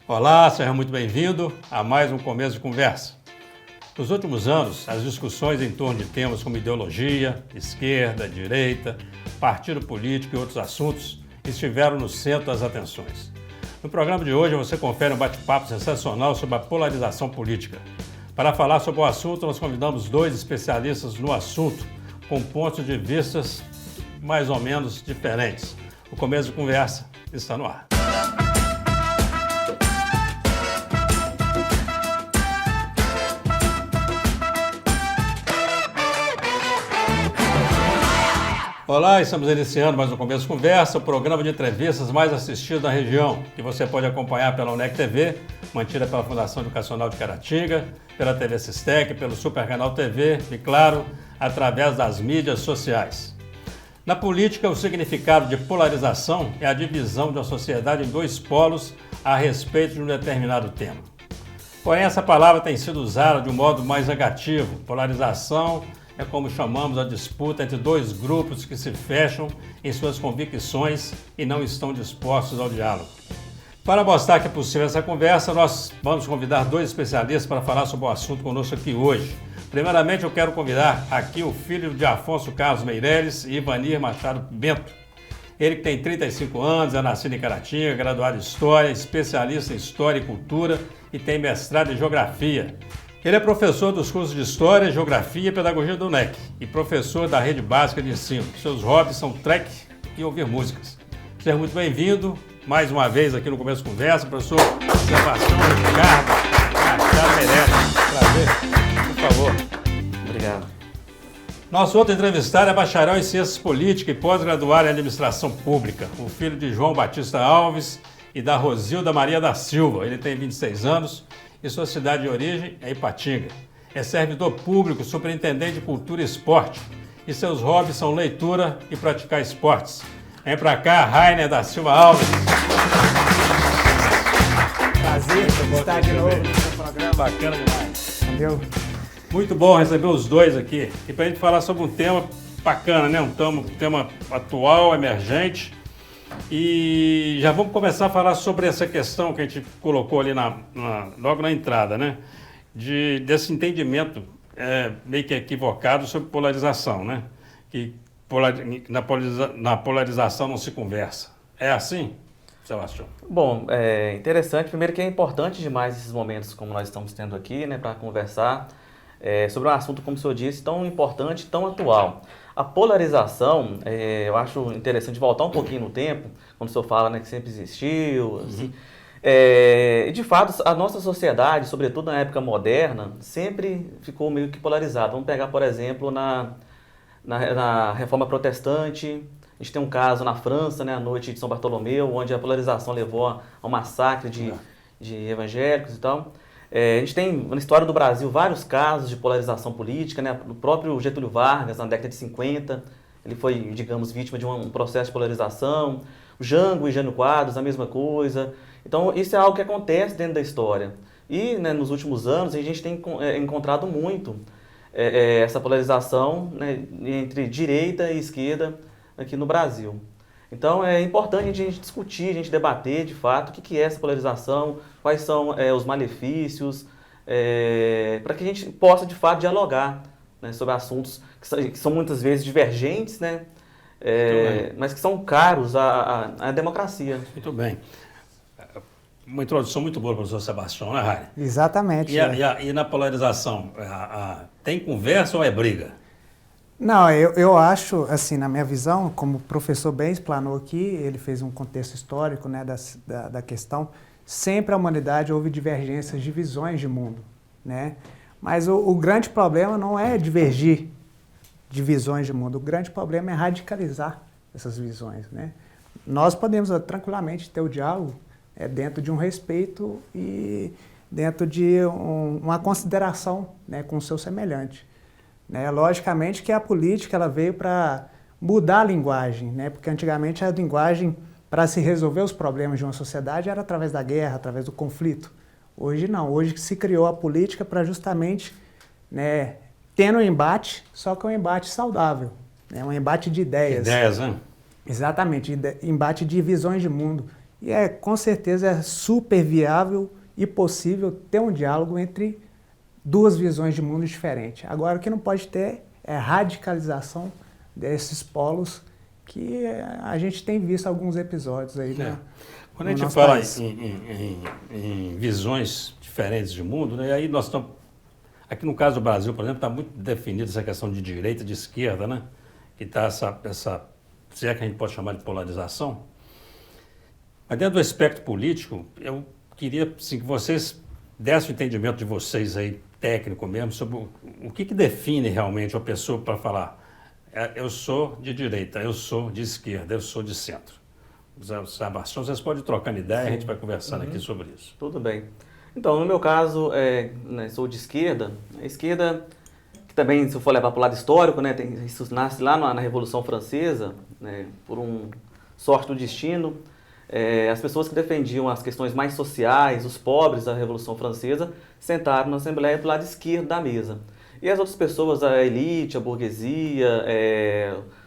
Olá, seja muito bem-vindo a mais um Começo de Conversa. Nos últimos anos, as discussões em torno de temas como ideologia, esquerda, direita, partido político e outros assuntos estiveram no centro das atenções. No programa de hoje, você confere um bate-papo sensacional sobre a polarização política. Para falar sobre o assunto, nós convidamos dois especialistas no assunto, com pontos de vista mais ou menos diferentes. O Começo de Conversa está no ar. Olá, estamos iniciando mais um Começo de Conversa, o programa de entrevistas mais assistido da região, que você pode acompanhar pela UNEC TV, mantida pela Fundação Educacional de Caratinga, pela TV Sistec, pelo Super Canal TV e, claro, através das mídias sociais. Na política, o significado de polarização é a divisão de uma sociedade em dois polos a respeito de um determinado tema. Porém, essa palavra tem sido usada de um modo mais negativo. Polarização é como chamamos a disputa entre dois grupos que se fecham em suas convicções e não estão dispostos ao diálogo. Para mostrar que é possível essa conversa, nós vamos convidar dois especialistas para falar sobre o assunto conosco aqui hoje. Primeiramente, eu quero convidar aqui o filho de Afonso Carlos Meireles e Ivanir Machado Bento. Ele que tem 35 anos, é nascido em Caratinga, graduado em História, especialista em História e Cultura e tem mestrado em Geografia. Ele é professor dos cursos de História, Geografia e Pedagogia do UNEC e professor da Rede Básica de Ensino. Seus hobbies são trek e ouvir músicas. Seja muito bem-vindo mais uma vez aqui no Começo de Conversa, professor Sebastião Ricardo Machado Meireles. Prazer, por favor. Obrigado. Nosso outro entrevistado é bacharel em Ciências Políticas e pós-graduado em Administração Pública, o filho de João Batista Alves e da Rosilda Maria da Silva. Ele tem 26 anos e sua cidade de origem é Ipatinga. É servidor público, superintendente de cultura e esporte. E seus hobbies são leitura e praticar esportes. Vem pra cá, Rainer da Silva Alves. Prazer estar de novo no seu programa. Bacana demais. Entendeu? Muito bom receber os dois aqui. E pra gente falar sobre um tema bacana, né? Um tema atual, emergente. E já vamos começar a falar sobre essa questão que a gente colocou ali logo na entrada, né? Desse entendimento meio que equivocado sobre polarização, né? Que na polarização não se conversa. É assim, Sebastião? Bom, é interessante. Primeiro que é importante demais esses momentos como nós estamos tendo aqui, né? Para conversar sobre um assunto, como o senhor disse, tão importante, tão atual. A polarização, eu acho interessante voltar um pouquinho no tempo, quando o senhor fala, né, que sempre existiu, assim. De fato, a nossa sociedade, sobretudo na época moderna, sempre ficou meio que polarizada. Vamos pegar, por exemplo, na Reforma Protestante. A gente tem um caso na França, né, a Noite de São Bartolomeu, onde a polarização levou ao massacre de evangélicos e tal. A gente tem na história do Brasil vários casos de polarização política, né? O próprio Getúlio Vargas, na década de 50, ele foi, digamos, vítima de um processo de polarização. O Jango e Jânio Quadros, a mesma coisa. Então, isso é algo que acontece dentro da história. E, né, nos últimos anos, a gente tem encontrado muito essa polarização, né, entre direita e esquerda aqui no Brasil. Então, é importante a gente discutir, a gente debater, de fato, o que é essa polarização, quais são os malefícios, para que a gente possa, de fato, dialogar, né, sobre assuntos que são muitas vezes divergentes, né, mas que são caros à democracia. Muito bem. Uma introdução muito boa, professor Sebastião, né, Rainer? Exatamente. E na polarização, tem conversa ou é briga? Não, eu acho, assim, na minha visão, como o professor bem explanou aqui, ele fez um contexto histórico, né, da questão, sempre a humanidade houve divergências de visões de mundo, né? Mas o grande problema não é divergir de visões de mundo, o grande problema é radicalizar essas visões, né? Nós podemos tranquilamente ter o diálogo dentro de um respeito e dentro de uma consideração, né, com o seu semelhante. Né? Logicamente que a política ela veio para mudar a linguagem, né? Porque antigamente a linguagem para se resolver os problemas de uma sociedade era através da guerra, através do conflito. Hoje não, hoje se criou a política para justamente, né, tendo um embate, só que é um embate saudável, né? Um embate de ideias. Ideias, né? Exatamente, embate de visões de mundo. E com certeza é super viável e possível ter um diálogo entre duas visões de mundo diferentes. Agora, o que não pode ter é radicalização desses polos que a gente tem visto alguns episódios aí. Né, quando a gente fala em visões diferentes de mundo, né, aí nós estamos... Aqui no caso do Brasil, por exemplo, está muito definida essa questão de direita e de esquerda, né? Que está se é que a gente pode chamar de polarização. Mas dentro do espectro político, eu queria assim, que vocês dessem o entendimento de vocês aí, técnico mesmo, sobre o que define realmente uma pessoa para falar eu sou de direita, eu sou de esquerda, eu sou de centro. Sebastião, vocês podem trocar ideia, a gente vai conversando aqui sobre isso. Tudo bem. Então, no meu caso, né, sou de esquerda. A esquerda, que também, se eu for levar para o lado histórico, né, isso nasce lá na Revolução Francesa, né, por sorte do destino. As pessoas que defendiam as questões mais sociais, os pobres da Revolução Francesa, sentaram na Assembleia do lado esquerdo da mesa. E as outras pessoas, a elite, a burguesia,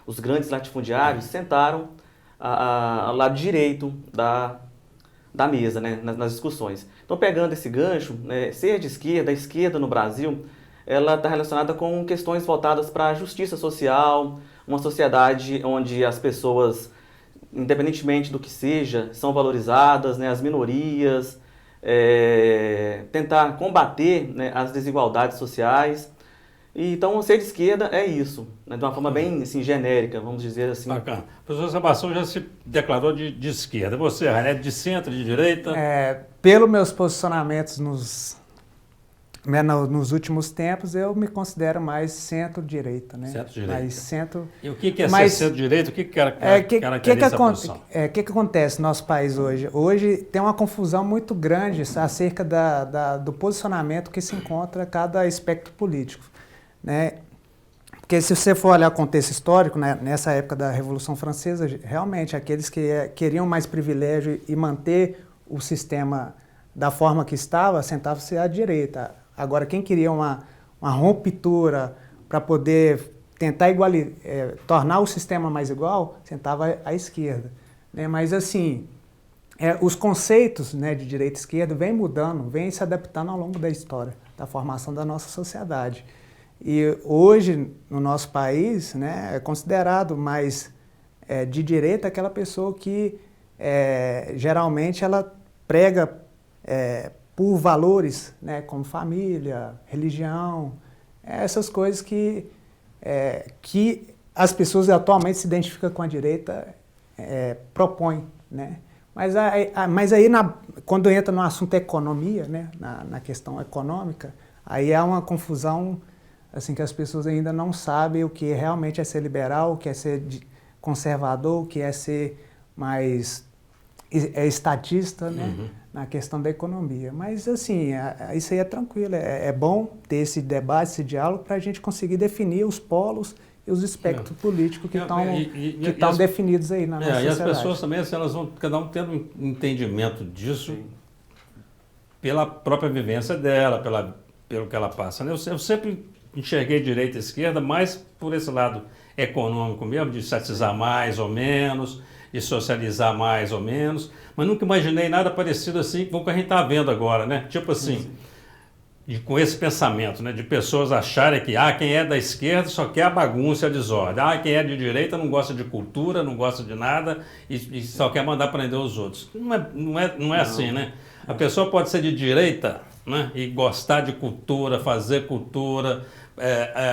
os grandes latifundiários, sentaram ao lado direito da mesa, né, nas discussões. Então, pegando esse gancho, né, ser de esquerda, a esquerda no Brasil, ela está relacionada com questões voltadas para a justiça social, uma sociedade onde as pessoas, independentemente do que seja, são valorizadas, né, as minorias, tentar combater, né, as desigualdades sociais. E, então, ser de esquerda é isso, né, de uma forma bem assim, genérica, vamos dizer assim. Bacana. O professor Sebastião já se declarou de esquerda. Você, Rainer, é de centro, de direita? Pelos meus posicionamentos nos últimos tempos, eu me considero mais centro-direita, né? Centro-direita. Mais centro... E o que é ser centro-direita? O que caracteriza a posição? O que acontece no nosso país hoje? Hoje tem uma confusão muito grande acerca do posicionamento que se encontra cada espectro político, né? Porque se você for olhar o contexto histórico, né, nessa época da Revolução Francesa, realmente aqueles que queriam mais privilégio e manter o sistema da forma que estava, sentavam-se à direita. Agora, quem queria uma ruptura para poder tentar tornar o sistema mais igual, sentava à esquerda, né? Mas, assim, os conceitos, né, de direita e esquerda vêm mudando, vêm se adaptando ao longo da história, da formação da nossa sociedade. E hoje, no nosso país, né, é considerado mais de direita aquela pessoa que geralmente ela prega por valores, né, como família, religião, essas coisas que as pessoas atualmente se identificam com a direita propõem, né? Mas aí quando entra no assunto economia, né, na questão econômica, aí há uma confusão assim, que as pessoas ainda não sabem o que realmente é ser liberal, o que é ser conservador, o que é ser mais estatista, né, na questão da economia. Mas, assim, isso aí é tranquilo, é bom ter esse debate, esse diálogo, para a gente conseguir definir os polos e os espectros políticos que estão definidos aí na nossa sociedade. E as pessoas também, assim, elas vão cada um tendo um entendimento disso pela própria vivência dela, pelo que ela passa, né? Eu sempre enxerguei direita e esquerda mais por esse lado econômico mesmo, de estatizar mais ou menos, de socializar mais ou menos, mas nunca imaginei nada parecido assim com o que a gente está vendo agora, né? Tipo assim, com esse pensamento, né? De pessoas acharem que quem é da esquerda só quer a bagunça e a desordem, quem é de direita não gosta de cultura, não gosta de nada e só quer mandar prender os outros. Não é assim, né? A pessoa pode ser de direita, né, e gostar de cultura, fazer cultura,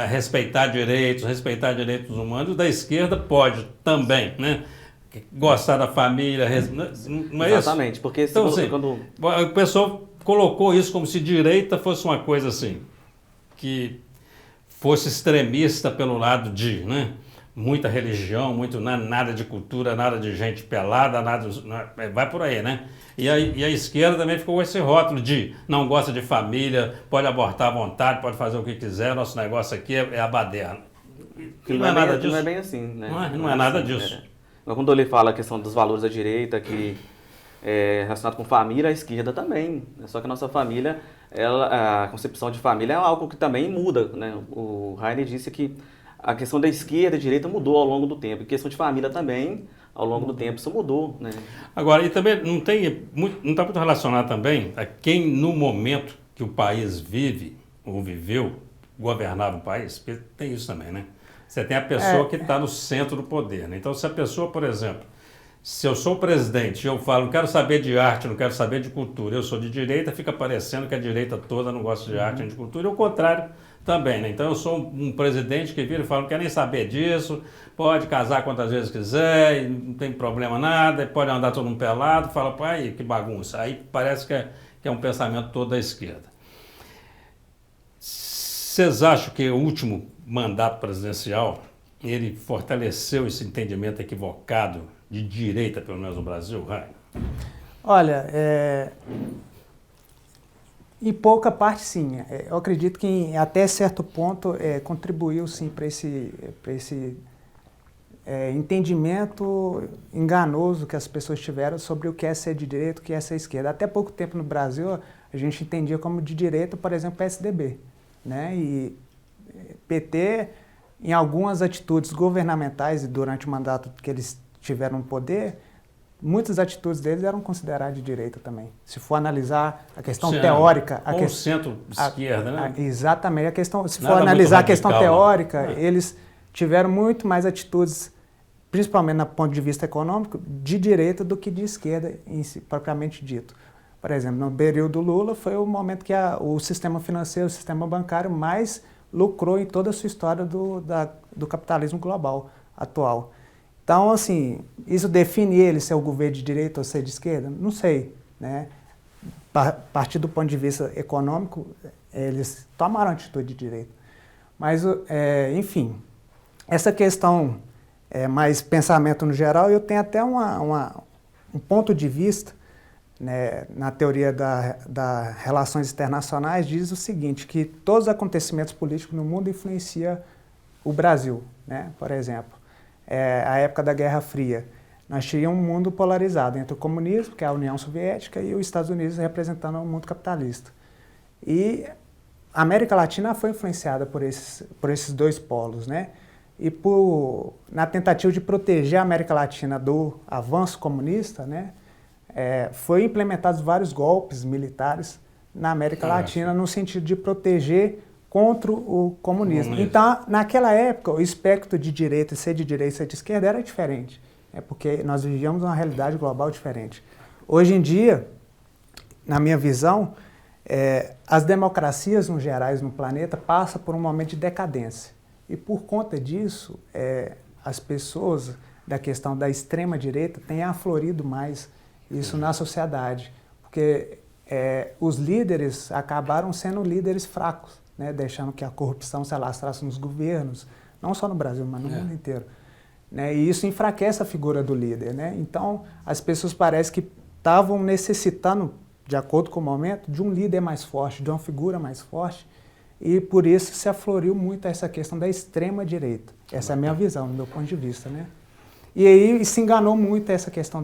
respeitar direitos humanos, da esquerda pode também, né? Gostar da família, não é isso? Exatamente, porque então, assim, o pessoal colocou isso como se direita fosse uma coisa assim, que fosse extremista pelo lado de, né? Muita religião, nada de cultura, nada de gente pelada, vai por aí, né? E a esquerda também ficou com esse rótulo de não gosta de família, pode abortar à vontade, pode fazer o que quiser, nosso negócio aqui é a baderna. Não é nada disso. Não é bem assim, né? Não é nada disso. Quando ele fala a questão dos valores da direita, que é relacionado com família, a esquerda também. Só que a nossa família, a concepção de família é algo que também muda, né? O Rainer disse que a questão da esquerda e direita mudou ao longo do tempo. A questão de família também, ao longo do tempo isso mudou, né? Agora, e também não está muito relacionado também a quem no momento que o país vive ou viveu, governava o país, porque tem isso também, né? Você tem a pessoa que está no centro do poder, né? Então, se a pessoa, por exemplo, se eu sou o presidente e eu falo, não quero saber de arte, não quero saber de cultura, eu sou de direita, fica parecendo que a direita toda não gosta de arte nem de cultura, e o contrário também, né? Então eu sou um presidente que vira e fala, não quero nem saber disso, pode casar quantas vezes quiser, não tem problema nada, pode andar todo mundo pelado, fala, pai, que bagunça. Aí parece que é um pensamento todo da esquerda. Vocês acham que o último mandato presidencial, ele fortaleceu esse entendimento equivocado de direita, pelo menos no Brasil, Rainer? Olha, em pouca parte, sim. Eu acredito que até certo ponto contribuiu, sim, para esse entendimento enganoso que as pessoas tiveram sobre o que é ser de direita e o que é ser esquerda. Até pouco tempo no Brasil, a gente entendia como de direita, por exemplo, PSDB, né? E PT, em algumas atitudes governamentais e durante o mandato que eles tiveram no poder, muitas atitudes deles eram consideradas de direita também. Se for analisar a questão teórica... Ou centro-esquerda, né? Exatamente. Se for Nada analisar muito a questão radical, teórica, eles tiveram muito mais atitudes, principalmente do ponto de vista econômico, de direita do que de esquerda, propriamente dito. Por exemplo, no período Lula foi o momento que o sistema financeiro, o sistema bancário mais lucrou em toda a sua história do capitalismo global atual. Então, assim, isso define ele ser o governo de direita ou ser de esquerda? Não sei, né? A partir do ponto de vista econômico, eles tomaram atitude de direita. Mas, enfim, essa questão mais pensamento no geral, eu tenho até um ponto de vista, né, na teoria das relações internacionais, diz o seguinte, que todos os acontecimentos políticos no mundo influenciam o Brasil, né? Por exemplo, a época da Guerra Fria, nós tínhamos um mundo polarizado entre o comunismo, que é a União Soviética, e os Estados Unidos representando o mundo capitalista. E a América Latina foi influenciada por esses dois polos, né? E na tentativa de proteger a América Latina do avanço comunista, né, foi implementados vários golpes militares na América Latina no sentido de proteger contra o comunismo. Então, naquela época, o espectro de direita, ser de direita e ser de esquerda era diferente, porque nós vivíamos uma realidade global diferente. Hoje em dia, na minha visão, as democracias no gerais no planeta passam por um momento de decadência. E por conta disso, as pessoas da questão da extrema direita têm aflorido mais isso na sociedade, porque os líderes acabaram sendo líderes fracos, né, deixando que a corrupção se alastrasse nos governos, não só no Brasil, mas no mundo inteiro. Né, e isso enfraquece a figura do líder. Né? Então, as pessoas parecem que estavam necessitando, de acordo com o momento, de um líder mais forte, de uma figura mais forte, e por isso se afloriu muito essa questão da extrema-direita. Essa é a minha visão, do meu ponto de vista. Né? E aí se enganou muito essa questão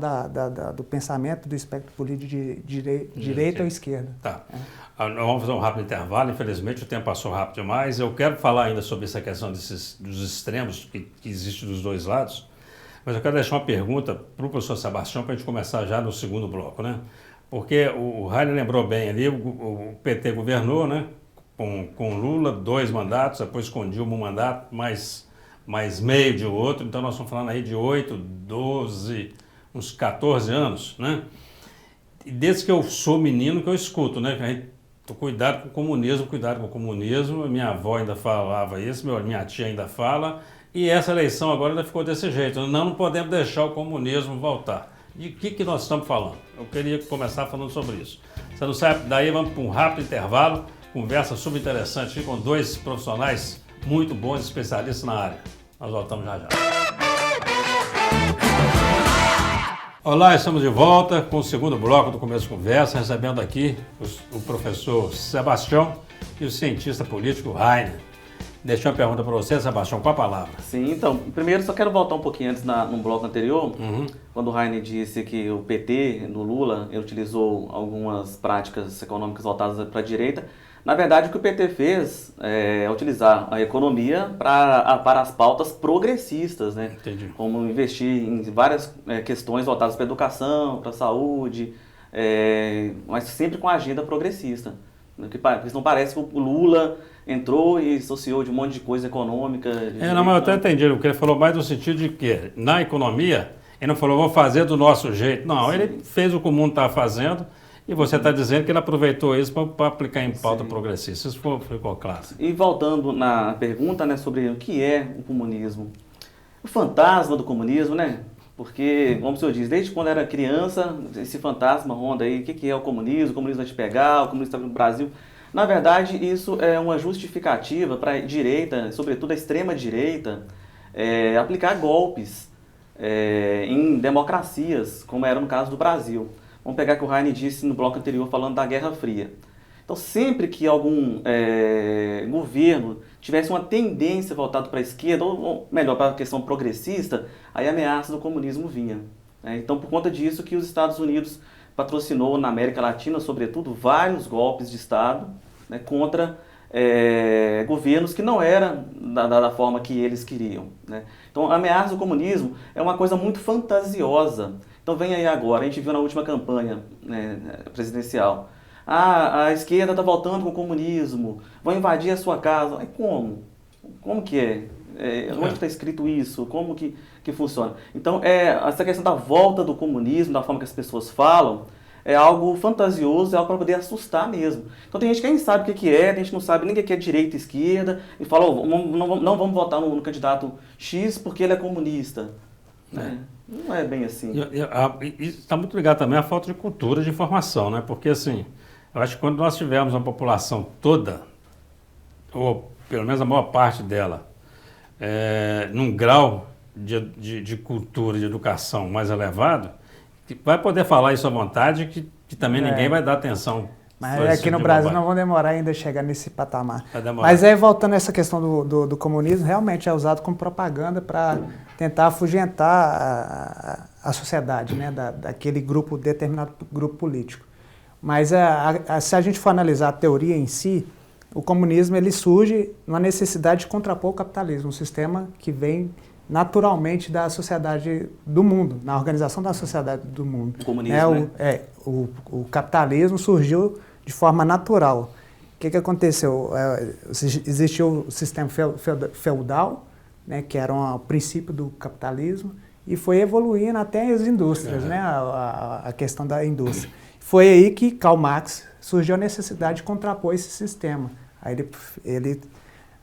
do pensamento, do espectro político de direita ou esquerda. Tá. Nós vamos fazer um rápido intervalo, infelizmente o tempo passou rápido demais. Eu quero falar ainda sobre essa questão dos extremos que existem dos dois lados, mas eu quero deixar uma pergunta para o professor Sebastião para a gente começar já no segundo bloco, né? Porque o Rainer lembrou bem ali, o PT governou, né? Com Lula, 2 mandatos, depois com Dilma um mandato, mais meio de outro, então nós estamos falando aí de 8, 12, uns 14 anos, né? E desde que eu sou menino que eu escuto, né? Cuidado com o comunismo, minha avó ainda falava isso, minha tia ainda fala, e essa eleição agora ainda ficou desse jeito, não podemos deixar o comunismo voltar. De que nós estamos falando? Eu queria começar falando sobre isso. Você não sabe, daí vamos para um rápido intervalo, conversa super interessante aqui com 2 profissionais muito bons, especialistas na área. Nós voltamos já. Olá, estamos de volta com o segundo bloco do Começo de Conversa, recebendo aqui o professor Sebastião e o cientista político Rainer. deixou uma pergunta para você, Sebastião, com a palavra. Sim, então, primeiro só quero voltar um pouquinho antes no bloco anterior, quando o Rainer disse que o PT, no Lula, utilizou algumas práticas econômicas voltadas para a direita. Na verdade, o que o PT fez é utilizar a economia para as pautas progressistas, né? Entendi. Como investir em várias questões voltadas para a educação, para a saúde, mas sempre com a agenda progressista. Porque não parece que o Lula entrou e associou de um monte de coisa econômica. Não, mas eu até entendi, porque ele falou mais no sentido de que, na economia, ele não falou, vamos fazer do nosso jeito. Não, sim, ele fez o que o mundo está fazendo e você está dizendo que ele aproveitou isso para aplicar em pauta progressista. Isso ficou claro. E voltando na pergunta, né, sobre o que é o comunismo. O fantasma do comunismo, né? Porque, como o senhor diz, desde quando era criança, esse fantasma ronda aí, o que é o comunismo vai te pegar, o comunismo está no Brasil. Na verdade, isso é uma justificativa para a direita, sobretudo a extrema-direita, aplicar golpes em democracias, como era no caso do Brasil. Vamos pegar o que o Rainer disse no bloco anterior, falando da Guerra Fria. Então, sempre que algum governo tivesse uma tendência voltada para a esquerda, ou melhor, para a questão progressista, aí a ameaça do comunismo vinha. Então, por conta disso que os Estados Unidos patrocinou na América Latina, sobretudo, vários golpes de Estado, né, contra governos que não eram da forma que eles queriam, né? Então, a ameaça do comunismo é uma coisa muito fantasiosa. Então, vem aí agora, a gente viu na última campanha, né, presidencial, a esquerda está voltando com o comunismo, vão invadir a sua casa. Aí como? Como que é? Onde está escrito isso? Como que funciona? Então, essa questão da volta do comunismo, da forma que as pessoas falam, é algo fantasioso, é algo para poder assustar mesmo. Então, tem gente que nem sabe o que é, tem gente que não sabe nem o que é direita e esquerda, e fala, não vamos votar no candidato X porque ele é comunista. Não é bem assim. Está muito ligado também à falta de cultura de informação, né? Porque, assim, eu acho que quando nós tivermos uma população toda, ou pelo menos a maior parte dela, num grau de cultura, de educação mais elevado, vai poder falar isso à vontade, que também ninguém vai dar atenção. Mas aqui no Brasil não vão demorar ainda a chegar nesse patamar. Mas aí, voltando a essa questão do comunismo, realmente é usado como propaganda para tentar afugentar a sociedade, né, daquele determinado grupo político. Mas se a gente for analisar a teoria em si, o comunismo ele surge numa necessidade de contrapor o capitalismo, um sistema que vem naturalmente da sociedade do mundo, na organização da sociedade do mundo. O comunismo, o capitalismo surgiu de forma natural. O que aconteceu? Existiu o sistema feudal, né, que era o princípio do capitalismo, e foi evoluindo até as indústrias, né, a questão da indústria. Foi aí que Karl Marx surgiu a necessidade de contrapor esse sistema. Aí ele,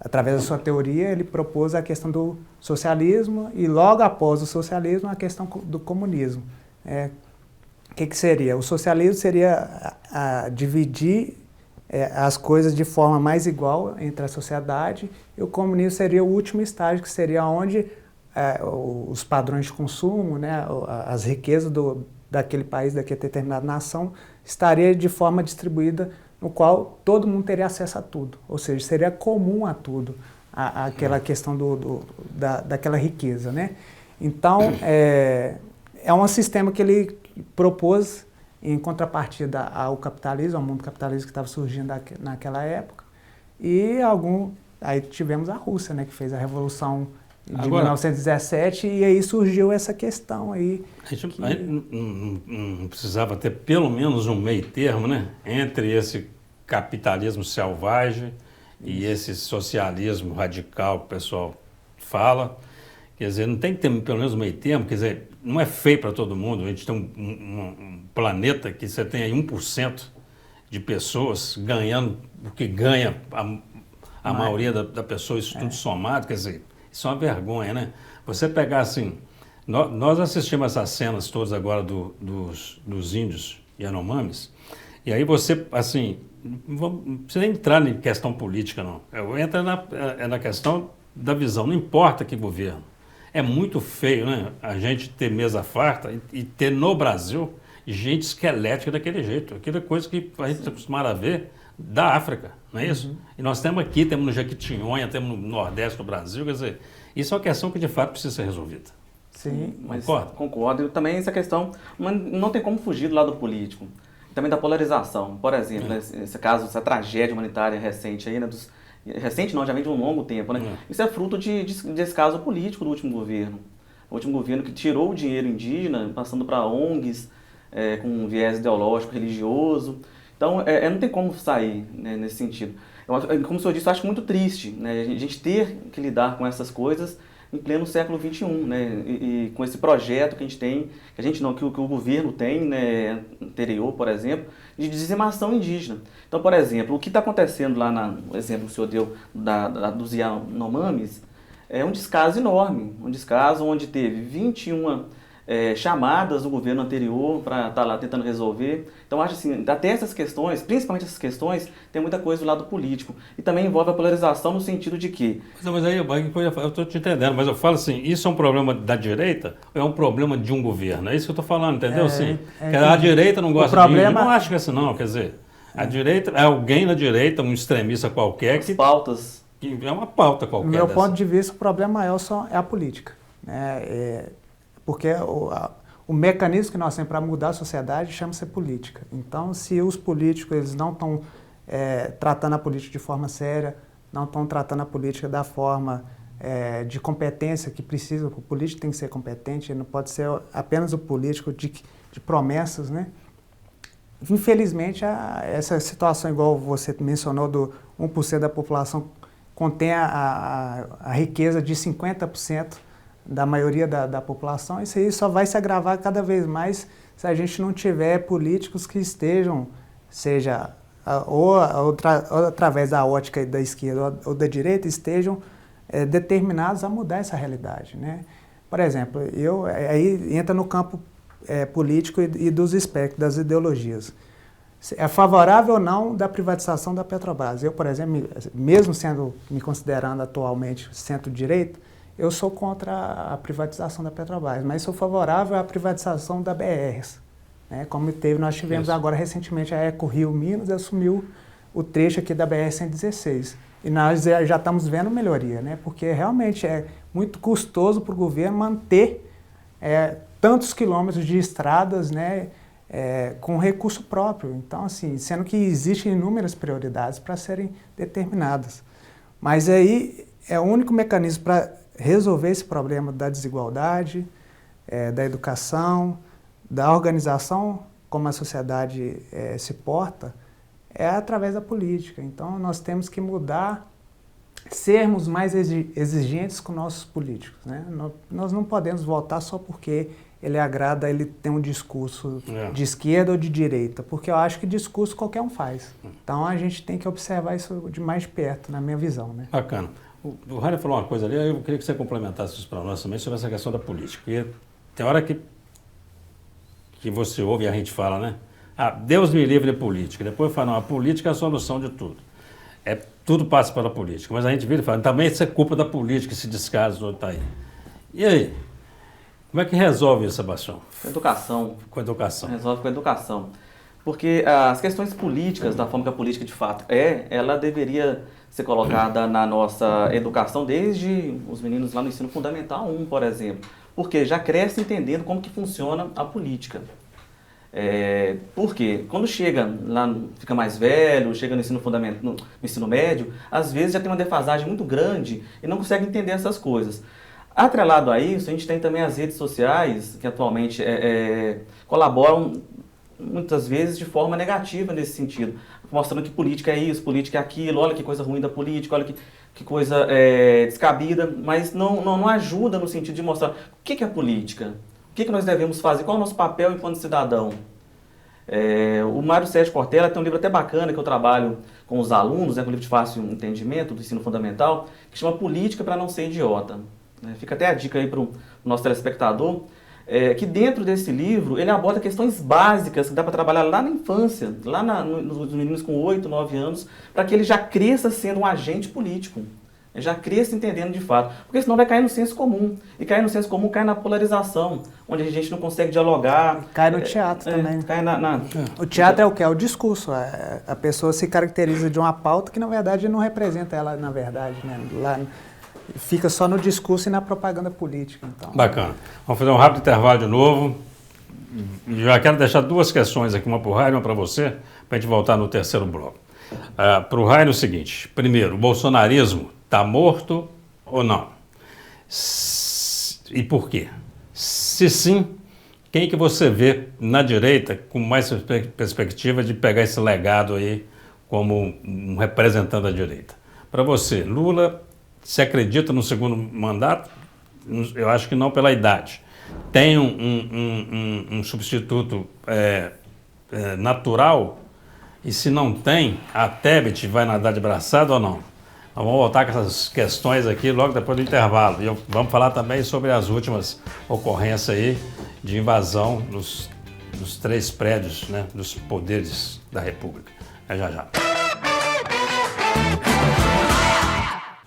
através da sua teoria, ele propôs a questão do socialismo e logo após o socialismo a questão do comunismo. O que seria? O socialismo seria dividir as coisas de forma mais igual entre a sociedade e o comunismo seria o último estágio, que seria onde os padrões de consumo, né, as riquezas daquele país, daquela determinada nação, estaria de forma distribuída no qual todo mundo teria acesso a tudo, ou seja, seria comum a tudo, aquela questão daquela riqueza, né? Então, é um sistema que ele propôs em contrapartida ao capitalismo, ao mundo capitalista que estava surgindo naquela época, e aí tivemos a Rússia, né, que fez a Revolução de 1917, e aí surgiu essa questão aí. A gente não precisava ter pelo menos um meio termo, né, entre esse capitalismo selvagem e esse socialismo radical que o pessoal fala. Quer dizer, não tem que ter pelo menos um meio termo, quer dizer, não é feio para todo mundo. A gente tem um planeta que você tem aí 1% de pessoas ganhando o que ganha a maioria da pessoa, isso tudo somado, quer dizer, isso é uma vergonha, né? Você pegar assim, nós assistimos essas cenas todas agora dos índios Yanomamis, e aí você, assim, não precisa nem entrar em questão política, não. Entra na questão da visão, não importa que governo. É muito feio, né, a gente ter mesa farta e ter no Brasil gente esquelética daquele jeito. Aquela coisa que a gente está acostumado a ver da África, não é isso? E nós temos aqui, temos no Jequitinhonha, temos no Nordeste do Brasil, quer dizer, isso é uma questão que de fato precisa ser resolvida. Sim, mas Concorda? concordo. E também essa questão, não tem como fugir do lado político. Também da polarização. Por exemplo, esse caso, essa tragédia humanitária recente aí, né, recente não, já vem de um longo tempo, né? Isso é fruto desse caso político do último governo. O último governo que tirou o dinheiro indígena, passando para ONGs, com um viés ideológico, religioso. Então, não tem como sair, né, nesse sentido. Como o senhor disse, eu acho muito triste, né, a gente ter que lidar com essas coisas em pleno século XXI, né, e com esse projeto que a gente tem, que o governo tem, né, anterior, por exemplo, de dizimação indígena. Então, por exemplo, o que está acontecendo lá, no exemplo que o senhor deu dos Yanomamis, é um descaso enorme, um descaso onde teve 21 chamadas do governo anterior para estar lá tentando resolver. Então, acho assim, até essas questões, principalmente essas questões, tem muita coisa do lado político. E também envolve a polarização no sentido de que... Mas aí eu estou te entendendo, mas eu falo assim, isso é um problema da direita ou é um problema de um governo? É isso que eu estou falando, entendeu? A direita não gosta de índio, não acho que é assim não, quer dizer, a direita, é alguém na direita, um extremista qualquer que... pautas. Que é uma pauta qualquer. Do meu ponto de vista, o problema maior é a política, né? Porque o mecanismo que nós temos para mudar a sociedade chama-se política. Então, se os políticos eles não estão tratando a política de forma séria, não estão tratando a política da forma de competência que precisa, o político tem que ser competente, não pode ser apenas o político de promessas, né? Infelizmente, essa situação, igual você mencionou, do 1% da população contém a riqueza de 50% da maioria da população, isso aí só vai se agravar cada vez mais se a gente não tiver políticos que estejam, seja através da ótica da esquerda ou da direita, estejam determinados a mudar essa realidade, né? Por exemplo, aí entra no campo político e dos espectros, das ideologias. É favorável ou não da privatização da Petrobras? Eu, por exemplo, mesmo me considerando atualmente centro-direita, eu sou contra a privatização da Petrobras, mas sou favorável à privatização da BRs. Né? Como nós tivemos agora recentemente a EcoRio Minas assumiu o trecho aqui da BR-116. E nós já estamos vendo melhoria, né? Porque realmente é muito custoso para o governo manter tantos quilômetros de estradas, né, com recurso próprio. Então, assim, sendo que existem inúmeras prioridades para serem determinadas. Mas aí é o único mecanismo para resolver esse problema da desigualdade, da educação, da organização, como a sociedade se porta, é através da política. Então, nós temos que mudar, sermos mais exigentes com nossos políticos, né? Nós não podemos votar só porque ele tem um discurso de esquerda ou de direita, porque eu acho que discurso qualquer um faz. Então, a gente tem que observar isso de mais de perto, na minha visão, né? Bacana. O Rani falou uma coisa ali, eu queria que você complementasse isso para nós também sobre essa questão da política. Porque tem hora que você ouve e a gente fala, né? Deus me livre de política. Depois fala, não, a política é a solução de tudo. Tudo passa pela política. Mas a gente vira e fala, também isso é culpa da política, esse descaso todo está aí. E aí? Como é que resolve isso, Sebastião? Com educação. Com educação. Resolve com educação. Porque as questões políticas, da forma que a política de fato ela deveria ser colocada na nossa educação desde os meninos lá no ensino fundamental 1, por exemplo. Porque já cresce entendendo como que funciona a política. Porque quando chega lá, fica mais velho, chega no ensino fundamental, no ensino médio, às vezes já tem uma defasagem muito grande e não consegue entender essas coisas. Atrelado a isso, a gente tem também as redes sociais, que atualmente colaboram muitas vezes de forma negativa nesse sentido, mostrando que política é isso, política é aquilo, olha que coisa ruim da política, olha que coisa descabida, mas não ajuda no sentido de mostrar o que é política, o que nós devemos fazer, qual é o nosso papel enquanto cidadão. O Mário Sérgio Cortella tem um livro até bacana que eu trabalho com os alunos, um livro de fácil entendimento do ensino fundamental, que chama Política para Não Ser Idiota. Fica até a dica aí para o nosso telespectador, que dentro desse livro ele aborda questões básicas que dá para trabalhar lá na infância, lá nos meninos com 8, 9 anos, para que ele já cresça sendo um agente político. Já cresce entendendo de fato. Porque senão vai cair no senso comum. E cair no senso comum cai na polarização, onde a gente não consegue dialogar. Cai no teatro também. Cai O teatro é o que? É o discurso. A pessoa se caracteriza de uma pauta que, na verdade, não representa ela, na verdade. Né? Lá, fica só no discurso e na propaganda política. Então. Bacana. Vamos fazer um rápido intervalo de novo. Já quero deixar duas questões aqui, uma para o Rainer e uma para você, para a gente voltar no terceiro bloco. Para o Rainer, é o seguinte. Primeiro, o bolsonarismo está morto ou não? E por quê? Se sim, quem que você vê na direita com mais perspectiva de pegar esse legado aí como um representante da direita? Para você, Lula, se acredita no segundo mandato? Eu acho que não pela idade. Tem um substituto natural? E se não tem, a Tebet vai nadar de braçada ou não? Nós vamos voltar com essas questões aqui logo depois do intervalo. E vamos falar também sobre as últimas ocorrências aí de invasão nos 3 prédios, né, dos poderes da República. Já já.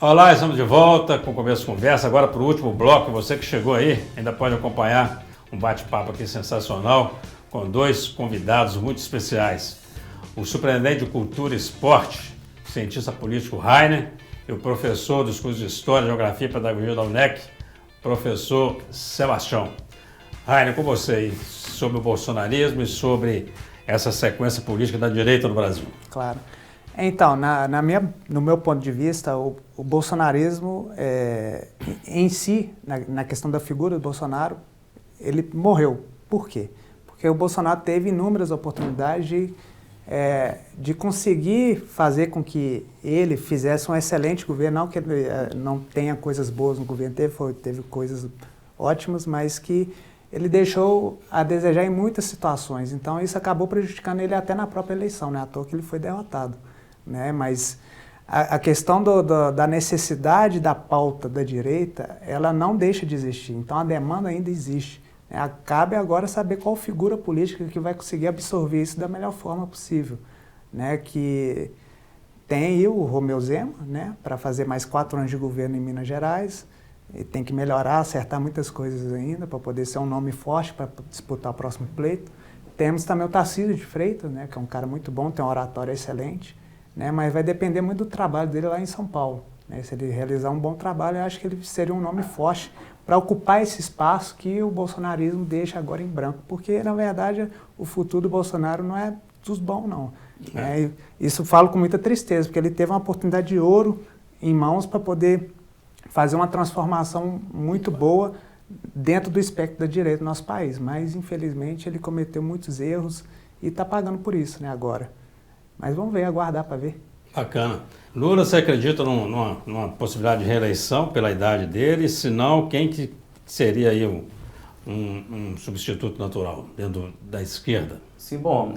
Olá, estamos de volta com o Começo de Conversa. Agora para o último bloco. Você que chegou aí ainda pode acompanhar um bate-papo aqui sensacional com 2 convidados muito especiais. O superintendente de Cultura e Esporte, o cientista político Rainer, e o professor dos cursos de História, Geografia e Pedagogia da UNEC, professor Sebastião. Rainer, com você aí, sobre o bolsonarismo e sobre essa sequência política da direita no Brasil. Claro. Então, no meu ponto de vista, o bolsonarismo em si, na questão da figura do Bolsonaro, ele morreu. Por quê? Porque o Bolsonaro teve inúmeras oportunidades de conseguir fazer com que ele fizesse um excelente governo, não que ele não tenha coisas boas no governo, teve coisas ótimas, mas que ele deixou a desejar em muitas situações. Então isso acabou prejudicando ele até na própria eleição, né? À toa que ele foi derrotado. Né? Mas a questão da necessidade da pauta da direita, ela não deixa de existir. Então a demanda ainda existe. Cabe agora saber qual figura política que vai conseguir absorver isso da melhor forma possível. Né? Que tem aí o Romeu Zema, né? Para fazer mais 4 anos de governo em Minas Gerais. E tem que melhorar, acertar muitas coisas ainda para poder ser um nome forte para disputar o próximo pleito. Temos também o Tarcísio de Freitas, né? Que é um cara muito bom, tem uma oratória excelente. Né? Mas vai depender muito do trabalho dele lá em São Paulo. Né? Se ele realizar um bom trabalho, eu acho que ele seria um nome forte para ocupar esse espaço que o bolsonarismo deixa agora em branco. Porque, na verdade, o futuro do Bolsonaro não é dos bons, não. Isso eu falo com muita tristeza, porque ele teve uma oportunidade de ouro em mãos para poder fazer uma transformação muito boa dentro do espectro da direita do nosso país. Mas, infelizmente, ele cometeu muitos erros e está pagando por isso, né, agora. Mas vamos ver, aguardar para ver. Bacana. Lula, você acredita numa possibilidade de reeleição pela idade dele? Se não, quem que seria aí um substituto natural dentro da esquerda? Sim, bom,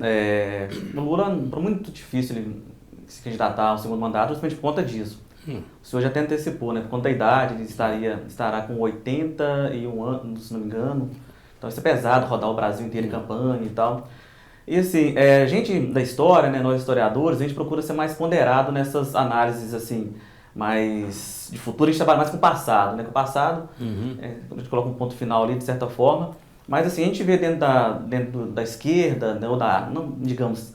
o Lula é muito difícil ele se candidatar ao segundo mandato justamente por conta disso. O senhor já até antecipou, né? Por conta da idade, ele estará com 81 anos, se não me engano. Então isso é pesado, rodar o Brasil inteiro em campanha e tal. E assim, a gente da história, né, nós historiadores, a gente procura ser mais ponderado nessas análises assim, mais de futuro, a gente trabalha mais com o passado, né? Com o passado, a gente coloca um ponto final ali, de certa forma. Mas assim, a gente vê dentro da esquerda, né, ou digamos,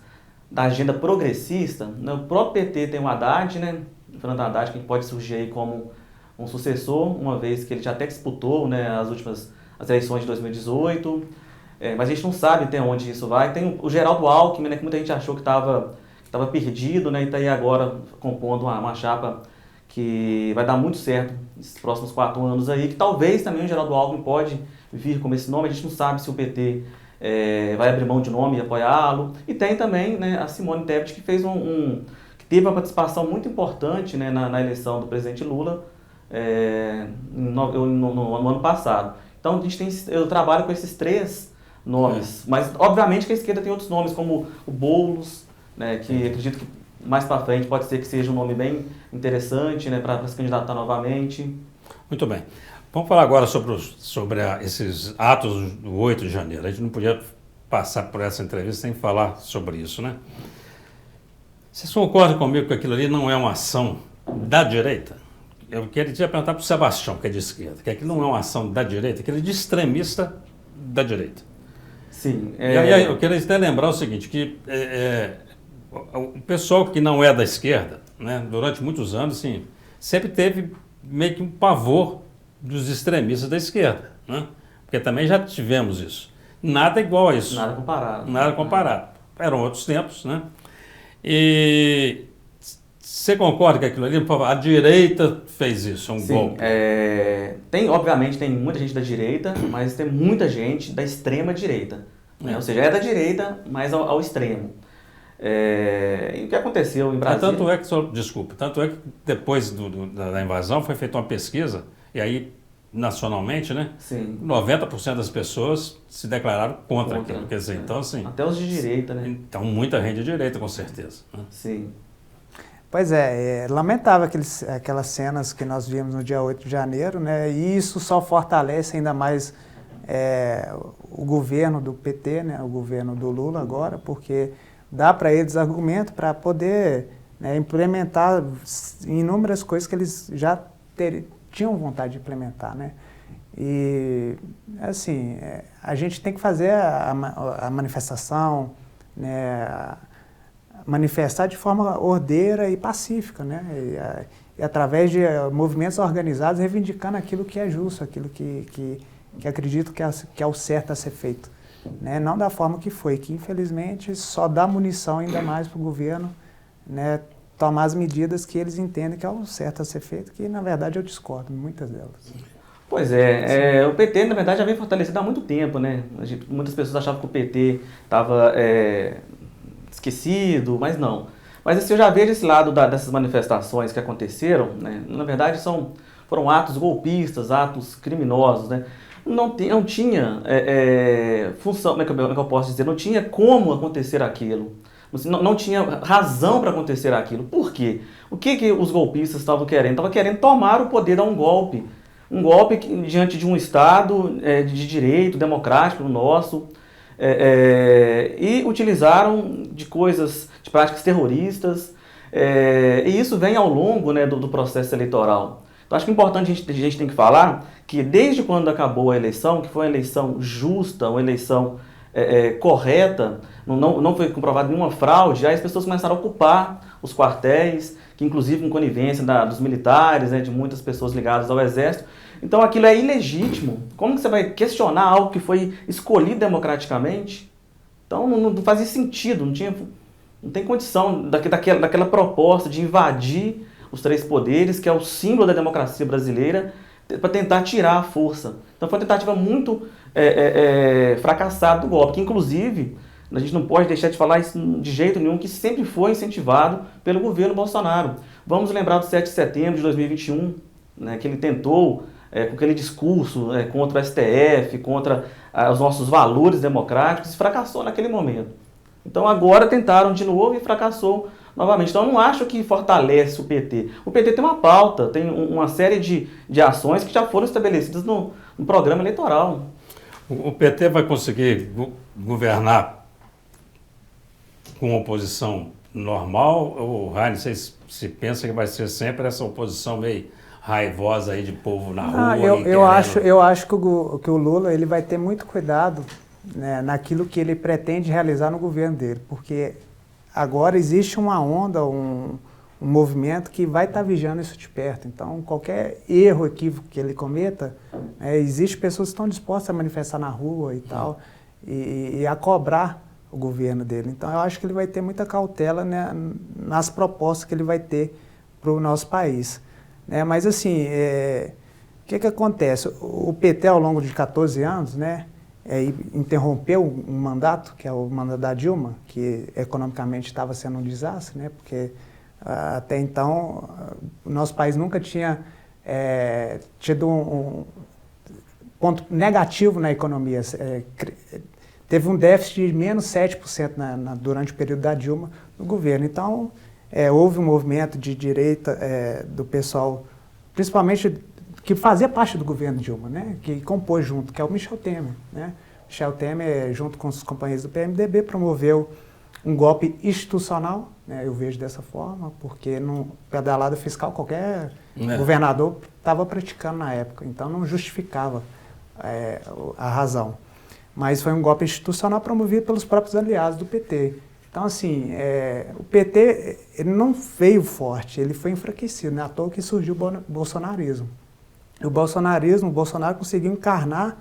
da agenda progressista, né, o próprio PT tem o Haddad, né? O Fernando Haddad, que pode surgir aí como um sucessor, uma vez que ele já até disputou, né, as eleições de 2018. Mas a gente não sabe até onde isso vai. Tem o Geraldo Alckmin, né, que muita gente achou que estava perdido, né, e está aí agora compondo uma chapa que vai dar muito certo nesses próximos 4 anos aí, que talvez também o Geraldo Alckmin pode vir como esse nome. A gente não sabe se o PT vai abrir mão de nome e apoiá-lo. E tem também, né, a Simone Tebet, que fez que teve uma participação muito importante, né, na eleição do presidente Lula no ano passado. Então eu trabalho com esses 3 nomes, mas obviamente que a esquerda tem outros nomes, como o Boulos, né, que acredito que mais para frente pode ser que seja um nome bem interessante, né, para se candidatar novamente. Muito bem. Vamos falar agora sobre esses atos do 8 de janeiro. A gente não podia passar por essa entrevista sem falar sobre isso, né? Vocês concordam comigo que aquilo ali não é uma ação da direita? eu queria perguntar para o Sebastião, que é de esquerda, que aquilo não é uma ação da direita, aquilo é de extremista da direita. Sim. E aí eu queria até lembrar o seguinte, que o pessoal que não é da esquerda, né, durante muitos anos, assim, sempre teve meio que um pavor dos extremistas da esquerda, né? Porque também já tivemos isso. Nada igual a isso. Nada comparado. Nada comparado. Eram outros tempos, né? E você concorda que aquilo ali, a direita fez isso, um Sim, golpe? Obviamente tem muita gente da direita, mas tem muita gente da extrema direita. Né? Ou seja, é da direita, mas ao extremo. E o que aconteceu em Brasília... Tanto é que depois da invasão foi feita uma pesquisa, e aí nacionalmente, né? Sim. 90% das pessoas se declararam contra aquilo. Quer dizer, então assim... Até os de direita, né? Então muita gente de direita, com certeza. Né? Sim. Pois é lamentável aquelas cenas que nós vimos no dia 8 de janeiro, né? E isso só fortalece ainda mais o governo do PT, né? O governo do Lula agora, porque dá para eles argumento para poder, né, implementar inúmeras coisas que eles já tinham vontade de implementar, né? E, assim, a gente tem que fazer a manifestação, né, manifestar de forma ordeira e pacífica, né? E através de movimentos organizados reivindicando aquilo que é justo, aquilo que acredito que é o certo a ser feito. Né? Não da forma que foi, que infelizmente só dá munição ainda mais para o governo, né, tomar as medidas que eles entendem que é o certo a ser feito, que na verdade eu discordo, muitas delas. Pois o PT na verdade já vem fortalecido há muito tempo, né? Muitas pessoas achavam que o PT estava esquecido, mas não. Mas assim, eu já vejo esse lado dessas manifestações que aconteceram, né? Na verdade foram atos golpistas, atos criminosos, né? Não tinha função, como é que eu posso dizer, não tinha como acontecer aquilo. Não tinha razão para acontecer aquilo. Por quê? O que os golpistas estavam querendo? Estavam querendo tomar o poder, dar um golpe. Um golpe diante de um Estado de direito, democrático, nosso, e utilizaram de práticas terroristas, e isso vem ao longo, né, do processo eleitoral. Então, acho que é importante a gente tem que falar que desde quando acabou a eleição, que foi uma eleição justa, uma eleição correta, não foi comprovada nenhuma fraude, aí as pessoas começaram a ocupar os quartéis, que inclusive com conivência dos militares, né, de muitas pessoas ligadas ao Exército. Então aquilo é ilegítimo. Como que você vai questionar algo que foi escolhido democraticamente? Então não fazia sentido, não tem condição daquela proposta de invadir os três poderes, que é o símbolo da democracia brasileira, para tentar tirar a força. Então foi uma tentativa muito fracassada do golpe, que inclusive a gente não pode deixar de falar isso de jeito nenhum, que sempre foi incentivado pelo governo Bolsonaro. Vamos lembrar do 7 de setembro de 2021, né, que ele tentou, com aquele discurso contra o STF, contra os nossos valores democráticos, e fracassou naquele momento. Então agora tentaram de novo e fracassou novamente. Então eu não acho que fortalece o PT. O PT tem uma pauta, tem uma série de ações que já foram estabelecidas no programa eleitoral. O PT vai conseguir governar com oposição normal, ou Rainer, vocês se pensa que vai ser sempre essa oposição meio raivosa aí de povo na rua? Eu acho que o Lula ele vai ter muito cuidado, né, naquilo que ele pretende realizar no governo dele, porque agora existe uma onda, um movimento que vai estar vigiando isso de perto. Então, qualquer erro, equívoco que ele cometa, existe pessoas que estão dispostas a manifestar na rua e tal, e a cobrar o governo dele. Então, eu acho que ele vai ter muita cautela, né, nas propostas que ele vai ter para o nosso país. Né? Mas, assim, o que acontece? O PT, ao longo de 14 anos, né, interrompeu um mandato, que é o mandato da Dilma, que economicamente estava sendo um desastre, né, porque até então o nosso país nunca tinha tido um ponto negativo na economia. Teve um déficit de menos 7% durante o período da Dilma no governo. Então, houve um movimento de direita do pessoal, principalmente que fazia parte do governo Dilma, né? Que compôs junto, que é o Michel Temer. Né? Michel Temer, junto com os companheiros do PMDB, promoveu um golpe institucional, né? Eu vejo dessa forma, porque no pedalada fiscal qualquer governador estava praticando na época, então não justificava a razão. Mas foi um golpe institucional promovido pelos próprios aliados do PT. Então, assim, o PT ele não veio forte, ele foi enfraquecido, não é à toa que surgiu o bolsonarismo. E o Bolsonaro conseguiu encarnar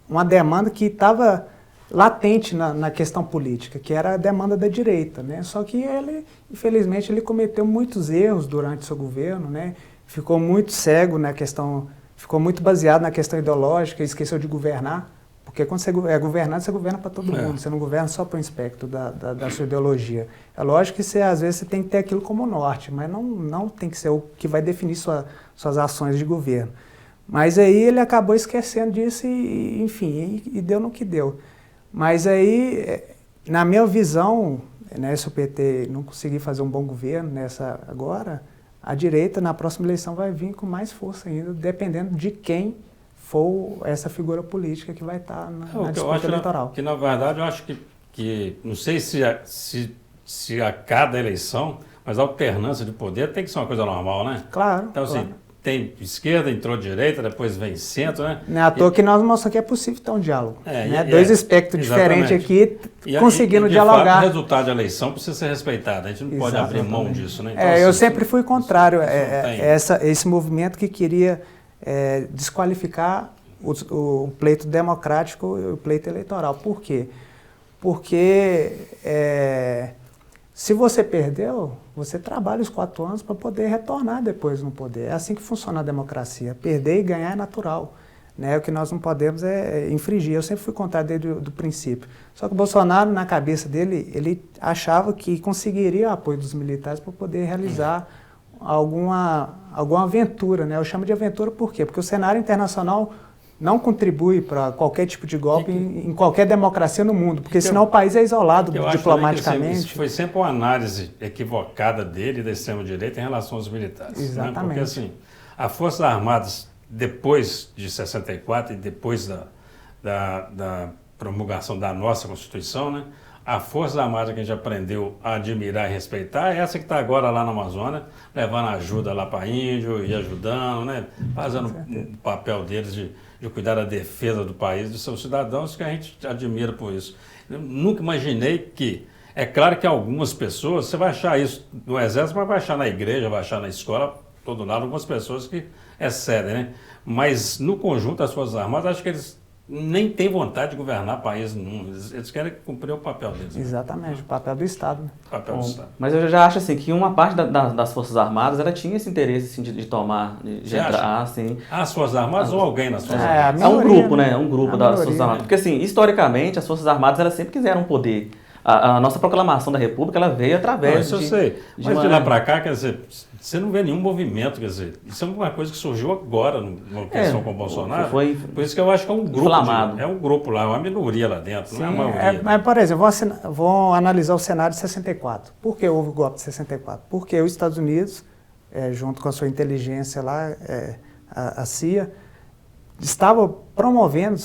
uma demanda que estava latente na questão política, que era a demanda da direita, né? Só que ele, infelizmente, ele cometeu muitos erros durante seu governo, né? Ficou muito cego na questão, ficou muito baseado na questão ideológica, esqueceu de governar, porque quando você é governante, você governa para todo mundo, você não governa só para o espectro da sua ideologia. É lógico que às vezes você tem que ter aquilo como norte, mas não tem que ser o que vai definir suas ações de governo. Mas aí ele acabou esquecendo disso e enfim, e deu no que deu. Mas aí, na minha visão, né, se o PT não conseguir fazer um bom governo nessa agora, a direita na próxima eleição vai vir com mais força ainda, dependendo de quem for essa figura política que vai estar na disputa eleitoral. Que na verdade eu acho que não sei se a cada eleição, mas a alternância de poder tem que ser uma coisa normal, né? Claro. Então assim, tem esquerda, entrou direita, depois vem centro, né? Não é à toa que nós mostramos que é possível ter um diálogo. Né? Dois espectros diferentes aqui, conseguindo dialogar. Fato, o resultado da eleição precisa ser respeitado, a gente não pode abrir mão disso, né? Então, eu sempre fui contrário a esse movimento que queria desqualificar o pleito democrático e o pleito eleitoral. Por quê? Porque se você perdeu, você trabalha os 4 anos para poder retornar depois no poder. É assim que funciona a democracia. Perder e ganhar é natural. Né? O que nós não podemos é infringir. Eu sempre fui contrário desde o princípio. Só que o Bolsonaro, na cabeça dele, ele achava que conseguiria o apoio dos militares para poder realizar alguma aventura. Né? Eu chamo de aventura por quê? Porque o cenário internacional não contribui para qualquer tipo de golpe em qualquer democracia no mundo, porque senão o país é isolado diplomaticamente. Isso foi sempre uma análise equivocada dele, da extrema-direita, em relação aos militares. Exatamente. Né? Porque assim, as Forças Armadas, depois de 64 e depois da promulgação da nossa Constituição, né? A Força Armada que a gente aprendeu a admirar e respeitar é essa que está agora lá na Amazônia, levando ajuda lá para índio e ajudando, né? Fazendo o papel deles de cuidar da defesa do país, dos seus cidadãos, que a gente admira por isso. Eu nunca imaginei que, é claro que algumas pessoas, você vai achar isso no Exército, mas vai achar na igreja, vai achar na escola, todo lado, algumas pessoas que excedem, né? Mas no conjunto das Forças Armadas, acho que eles nem têm vontade de governar país nenhum. Eles querem cumprir o papel deles. Exatamente, o papel do Estado. Do Estado. Mas eu já acho assim, que uma parte das Forças Armadas ela tinha esse interesse assim, de tomar, de entrar. Assim. As Forças Armadas ou alguém nas Forças Armadas? É um grupo, né? Um grupo das Forças Armadas. Porque assim, historicamente, as Forças Armadas elas sempre quiseram poder. A nossa proclamação da República ela veio através isso eu sei. Mas de lá para cá, quer dizer, você não vê nenhum movimento, quer dizer, isso é uma coisa que surgiu agora na questão com o Bolsonaro. Por isso que eu acho que é um grupo. É um grupo lá, uma minoria lá dentro, sim, não é uma maioria. Mas, por exemplo, vamos analisar o cenário de 64. Por que houve o golpe de 64? Porque os Estados Unidos, junto com a sua inteligência lá, a CIA, estava promovendo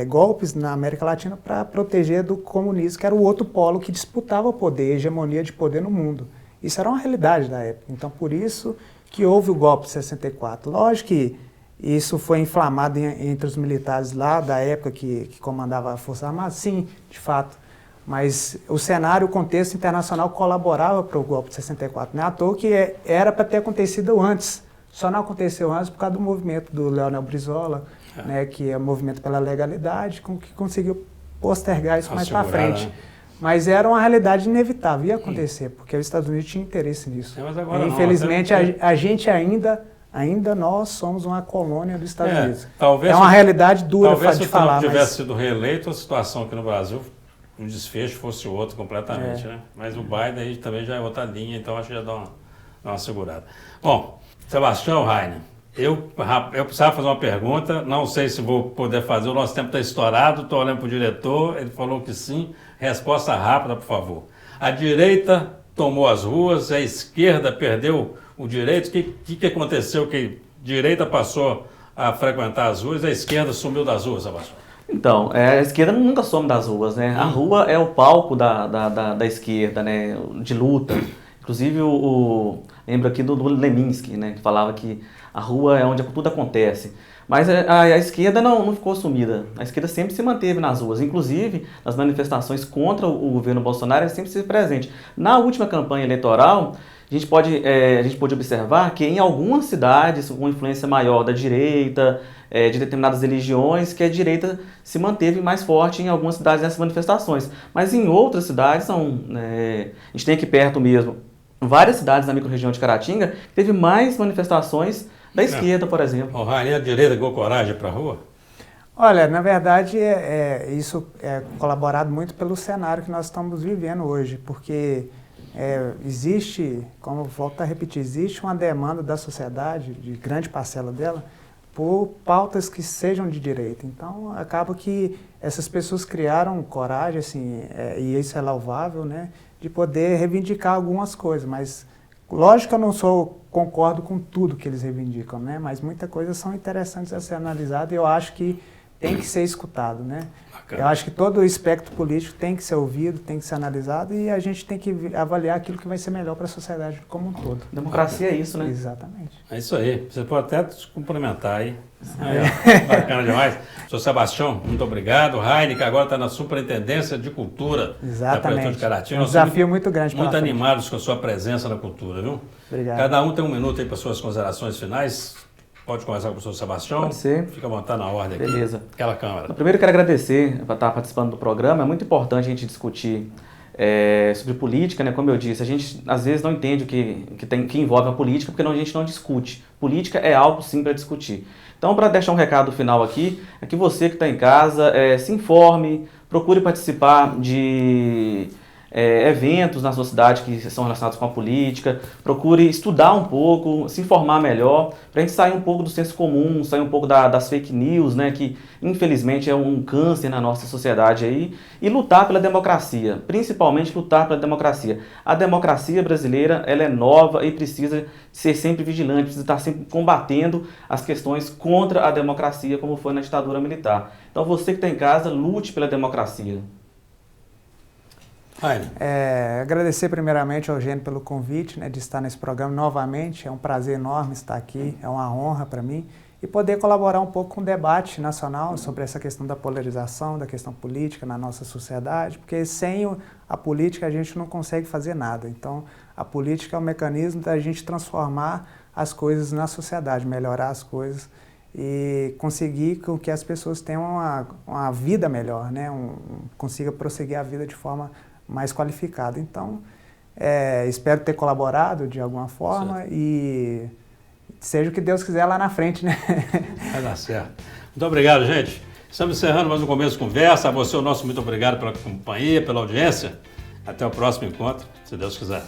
golpes na América Latina para proteger do comunismo, que era o outro polo que disputava o poder, a hegemonia de poder no mundo. Isso era uma realidade da época. Então, por isso que houve o golpe de 64. Lógico que isso foi inflamado entre os militares lá da época que comandava a Força Armada, sim, de fato. Mas o cenário, o contexto internacional colaborava para o golpe de 64. Não é à toa que era para ter acontecido antes. Só não aconteceu antes por causa do movimento do Leonel Brizola, né, que é o movimento pela legalidade, que conseguiu postergar isso mais para frente. Né? Mas era uma realidade inevitável, ia acontecer, porque os Estados Unidos tinham interesse nisso. Mas agora infelizmente, a gente ainda nós somos uma colônia dos Estados Unidos. É uma realidade dura de falar. Talvez se o Trump tivesse sido reeleito, a situação aqui no Brasil, o desfecho fosse outro completamente. Né? Mas o Biden aí também já é outra linha, então acho que já dá uma segurada. Bom, Sebastião, Rainer, eu precisava fazer uma pergunta, não sei se vou poder fazer, o nosso tempo está estourado, estou olhando para o diretor, ele falou que sim. Resposta rápida, por favor. A direita tomou as ruas, a esquerda perdeu o direito. O que aconteceu? Que a direita passou a frequentar as ruas, a esquerda sumiu das ruas, Sebastião? Então, a esquerda nunca some das ruas, né? A rua é o palco da esquerda, né? De luta. Inclusive, lembro aqui do Leminski, né? Que falava que a rua é onde tudo acontece. Mas a esquerda não ficou sumida. A esquerda sempre se manteve nas ruas. Inclusive, nas manifestações contra o governo Bolsonaro, ela sempre esteve presente. Na última campanha eleitoral, a gente pode observar que em algumas cidades com influência maior da direita, de determinadas religiões, que a direita se manteve mais forte em algumas cidades nessas manifestações. Mas em outras cidades, a gente tem aqui perto mesmo, várias cidades na microrregião de Caratinga, que teve mais manifestações da esquerda, por exemplo. O Rainha, a direita ganhou coragem para a rua? Olha, na verdade, isso é colaborado muito pelo cenário que nós estamos vivendo hoje, porque existe, como eu volto a repetir, existe uma demanda da sociedade, de grande parcela dela, por pautas que sejam de direita. Então, acaba que essas pessoas criaram coragem, assim, e isso é louvável, né, de poder reivindicar algumas coisas, mas lógico que eu não concordo com tudo que eles reivindicam, né, mas muitas coisas são interessantes a ser analisadas e eu acho que tem que ser escutado, né? Eu acho que todo o espectro político tem que ser ouvido, tem que ser analisado e a gente tem que avaliar aquilo que vai ser melhor para a sociedade como um todo. Democracia é isso, né? Exatamente. É isso aí. Você pode até se complementar aí. Bacana demais. Sr. Sebastião, muito obrigado. Heine, que agora está na Superintendência de Cultura da Prefeitura de Caratinga. É um desafio muito grande. Muito animados com a sua presença na cultura, viu? Obrigado. Cada um tem um minuto aí para suas considerações finais. Pode conversar com o professor Sebastião? Pode ser. Fica à vontade na ordem aqui. Beleza. Aquela câmera. Primeiro, eu quero agradecer por estar participando do programa. É muito importante a gente discutir sobre política, né? Como eu disse, a gente às vezes não entende o que envolve a política porque a gente não discute. Política é algo sim para discutir. Então, para deixar um recado final aqui, é que você que está em casa se informe, procure participar de eventos na sua cidade que são relacionados com a política, procure estudar um pouco, se informar melhor, para a gente sair um pouco do senso comum, sair um pouco das fake news, né, que infelizmente é um câncer na nossa sociedade aí, e lutar pela democracia, principalmente lutar pela democracia. A democracia brasileira, ela é nova e precisa ser sempre vigilante, precisa estar sempre combatendo as questões contra a democracia, como foi na ditadura militar. Então você que está em casa, lute pela democracia. Agradecer primeiramente ao Eugênio pelo convite, né, de estar nesse programa novamente. É um prazer enorme estar aqui, é uma honra para mim. E poder colaborar um pouco com o debate nacional sobre essa questão da polarização, da questão política na nossa sociedade, porque sem a política a gente não consegue fazer nada. Então, a política é um mecanismo da gente transformar as coisas na sociedade, melhorar as coisas e conseguir com que as pessoas tenham uma vida melhor, né, consiga prosseguir a vida de forma mais qualificado. Então, espero ter colaborado de alguma forma. Certo. E seja o que Deus quiser lá na frente, né? Vai dar certo. Muito obrigado, gente. Estamos encerrando mais um Começo de Conversa. A você, o nosso muito obrigado pela companhia, pela audiência. Até o próximo encontro, se Deus quiser.